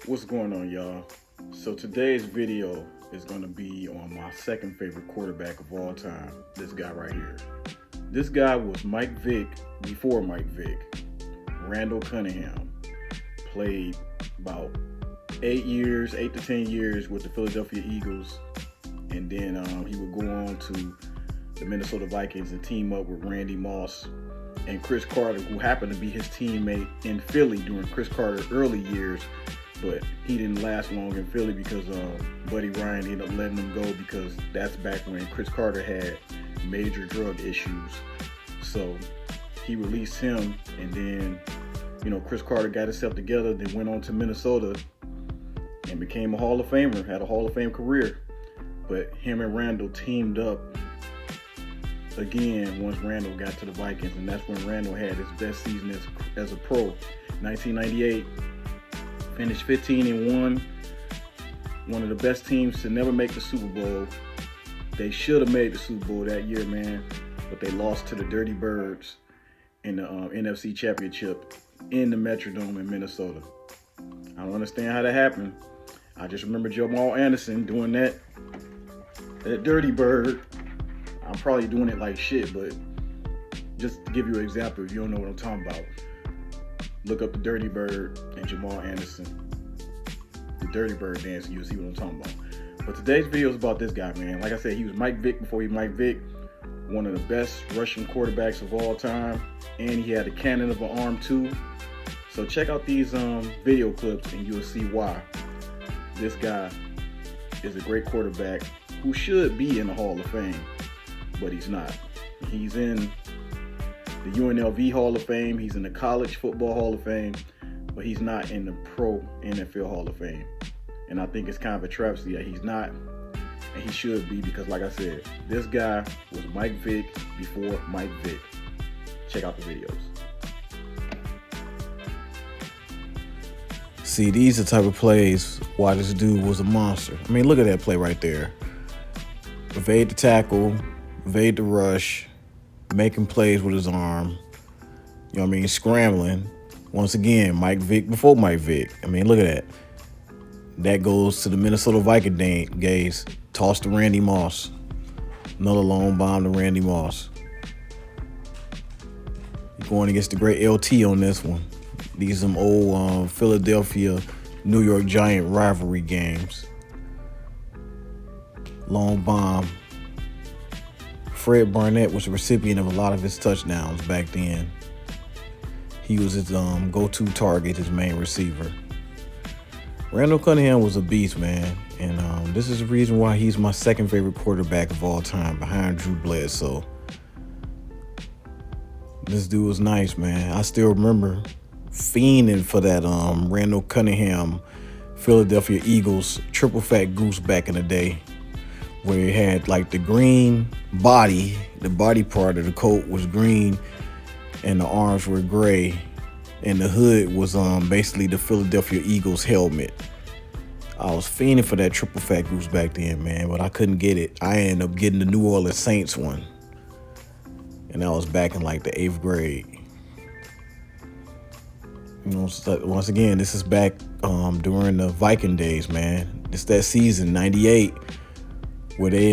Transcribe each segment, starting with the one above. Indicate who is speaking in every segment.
Speaker 1: What's going on, y'all? So today's video is going to be on my second favorite quarterback of all time, this guy right here. This guy was Mike Vick before Mike Vick. Randall Cunningham played about 8 to 10 years with the Philadelphia Eagles, and then he would go on to the Minnesota Vikings and team up with Randy Moss and Chris Carter, who happened to be his teammate in Philly during Chris Carter's early years, but he didn't last long in Philly because Buddy Ryan ended up letting him go, because that's back when Chris Carter had major drug issues. So he released him, and then Chris Carter got himself together, then went on to Minnesota and became a Hall of Famer, had a Hall of Fame career. But him and Randall teamed up again once Randall got to the Vikings, and that's when Randall had his best season as a pro. 1998, finished 15-1, one of the best teams to never make the Super Bowl. They should have made the Super Bowl that year, man, but they lost to the Dirty Birds in the NFC Championship in the Metrodome in Minnesota. I don't understand how that happened. I just remember Jamal Anderson doing that Dirty Bird. I'm probably doing it like shit, but just to give you an example, if you don't know what I'm talking about, look up the Dirty Bird and Jamal Anderson, the Dirty Bird dance, and you'll see what I'm talking about. But today's video is about this guy, man. Like I said, he was Mike Vick before he Mike Vick, one of the best rushing quarterbacks of all time, and he had a cannon of an arm too. So check out these video clips and you'll see why this guy is a great quarterback who should be in the Hall of Fame, but he's not. He's in the UNLV Hall of Fame, he's in the College Football Hall of Fame, but he's not in the Pro NFL Hall of Fame. And I think it's kind of a travesty that he's not, and he should be, because like I said, this guy was Mike Vick before Mike Vick. Check out the videos. See, these are the type of plays why this dude was a monster. I mean, look at that play right there. Evade the tackle, evade the rush, making plays with his arm. You know what I mean? Scrambling. Once again, Mike Vick before Mike Vick. I mean, look at that. That goes to the Minnesota Viking days. Toss to Randy Moss. Another long bomb to Randy Moss. You're going against the great LT on this one. These are some old Philadelphia, New York Giant rivalry games. Long bomb. Fred Barnett was the recipient of a lot of his touchdowns back then. He was his go-to target, his main receiver. Randall Cunningham was a beast, man. And this is the reason why he's my second favorite quarterback of all time, behind Drew Bledsoe. This dude was nice, man. I still remember fiending for that Randall Cunningham Philadelphia Eagles triple fat goose back in the day, where it had like the green body, the body part of the coat was green and the arms were gray, and the hood was basically the Philadelphia Eagles helmet. I was fiending for that triple fat goose back then, man, but I couldn't get it. I ended up getting the New Orleans Saints one, and that was back in like the 8th grade. Once again, this is back during the Viking days, man. It's that season, 98, where they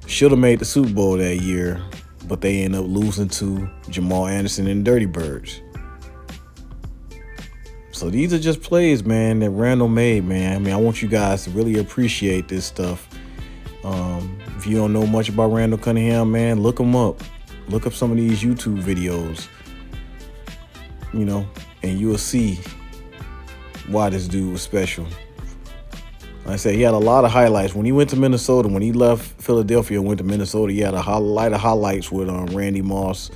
Speaker 1: should have made the Super Bowl that year, but they ended up losing to Jamal Anderson and Dirty Birds. So these are just plays, man, that Randall made, man. I mean, I want you guys to really appreciate this stuff. If you don't know much about Randall Cunningham, man, look him up. Look up some of these YouTube videos, and you'll see why this dude was special. Like I said, he had a lot of highlights. When he went to Minnesota, when he left Philadelphia and went to Minnesota, he had a lot of highlights with Randy Moss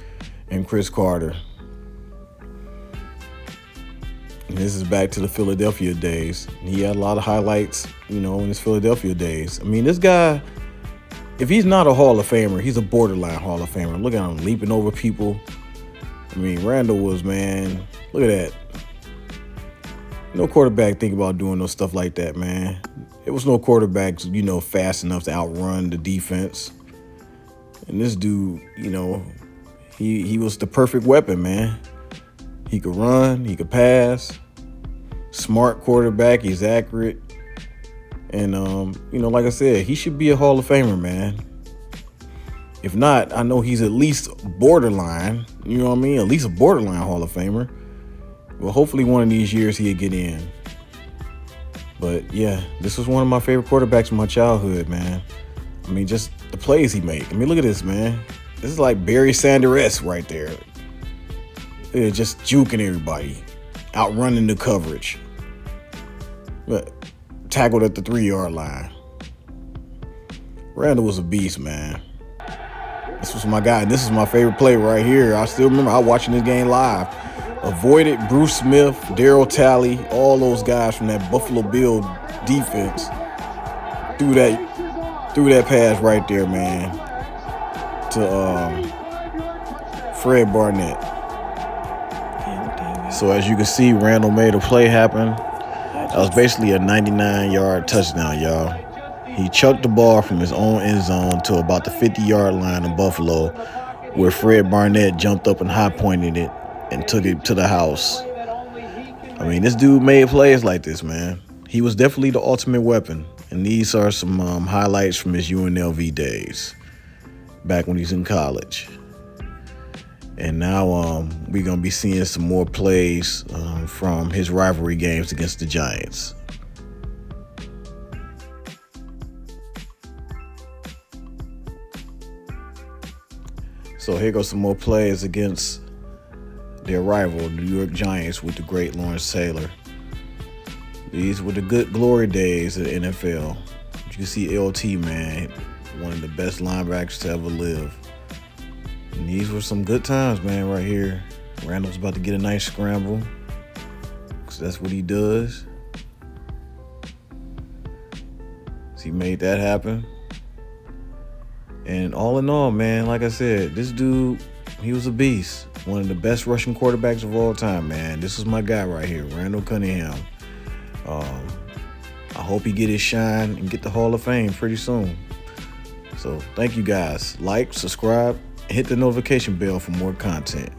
Speaker 1: and Chris Carter. And this is back to the Philadelphia days. He had a lot of highlights, in his Philadelphia days. I mean, this guy, if he's not a Hall of Famer, he's a borderline Hall of Famer. Look at him leaping over people. I mean, Randall was, man, look at that. No quarterback think about doing no stuff like that, man. There was no quarterbacks, fast enough to outrun the defense. And this dude, he was the perfect weapon, man. He could run, he could pass. Smart quarterback. He's accurate. And, like I said, he should be a Hall of Famer, man. If not, I know he's at least borderline, you know what I mean? At least a borderline Hall of Famer. Well, hopefully one of these years he'll get in. But, yeah, this was one of my favorite quarterbacks in my childhood, man. I mean, just the plays he made. I mean, look at this, man. This is like Barry Sanders right there. Yeah, just juking everybody. Outrunning the coverage. But tackled at the 3-yard line. Randall was a beast, man. This was my guy. This is my favorite play right here. I still remember I was watching this game live. Avoided Bruce Smith, Darryl Talley, all those guys from that Buffalo Bill defense. Threw that pass right there, man, to Fred Barnett. So as you can see, Randall made a play happen. That was basically a 99-yard touchdown, y'all. He chucked the ball from his own end zone to about the 50-yard line of Buffalo, where Fred Barnett jumped up and high-pointed it and took it to the house. I mean, this dude made plays like this, man. He was definitely the ultimate weapon. And these are some highlights from his UNLV days, back when he was in college. And now we're going to be seeing some more plays from his rivalry games against the Giants. So here goes some more plays against their rival, the New York Giants, with the great Lawrence Taylor. These were the good glory days of the NFL. You can see LT, man, one of the best linebackers to ever live. And these were some good times, man, right here. Randall's about to get a nice scramble, because that's what he does. So he made that happen. And all in all, man, like I said, this dude, he was a beast. One of the best rushing quarterbacks of all time, man. This is my guy right here, Randall Cunningham. I hope he get his shine and get the Hall of Fame pretty soon. So thank you guys. Like, subscribe, and hit the notification bell for more content.